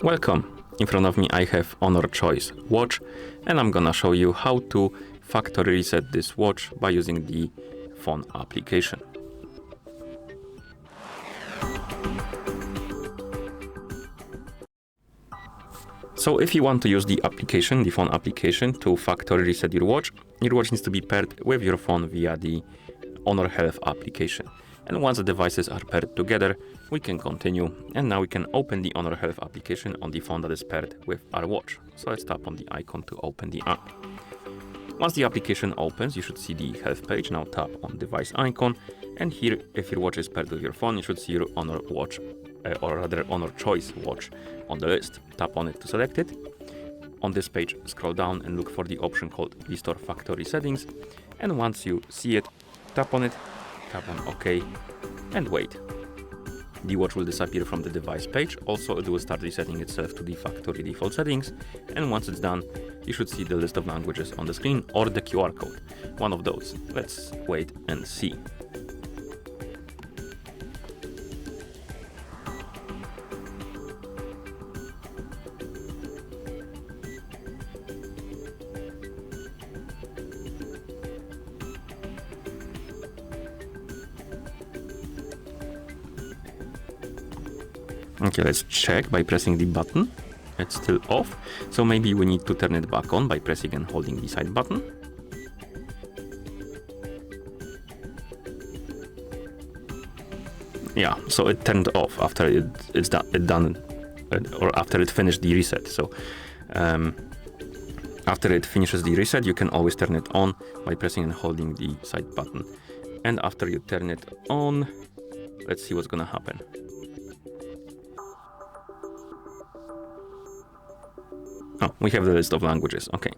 Welcome! In front of me I have Honor Choice watch, and I'm gonna show you how to factory reset this watch by using the phone application. So if you want to use the application, the phone application, to factory reset your watch needs to be paired with your phone via the Honor Health application. And once the devices are paired together, we can continue. And now we can open the Honor Health application on the phone that is paired with our watch. So let's tap on the icon to open the app. Once the application opens, you should see the health page. Now tap on device icon. And here, if your watch is paired with your phone, you should see your Honor watch, or rather Honor Choice watch on the list. Tap on it to select it. On this page, scroll down and look for the option called Restore Factory Settings. And once you see it, tap on it, tap on OK, and wait. The watch will disappear from the device page. Also, it will start resetting itself to the factory default settings. And once it's done, you should see the list of languages on the screen or the QR code. One of those. Let's wait and see. Okay, let's check by pressing the button. It's still off, so maybe we need to turn it back on by pressing and holding the side button. Yeah, so it turned off after it's done, or after it finished the reset. So after it finishes the reset, you can always turn it on by pressing and holding the side button. And after you turn it on, let's see what's gonna happen. Oh, we have the list of languages. Okay,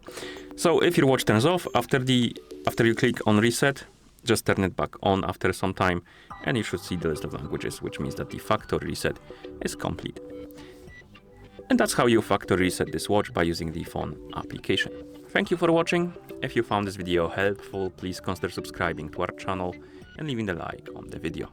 so if your watch turns off after you click on reset, just turn it back on after some time, and you should see the list of languages, which means that the factory reset is complete. And that's how you factory reset this watch by using the phone application. Thank you for watching. If you found this video helpful, please consider subscribing to our channel and leaving a like on the video.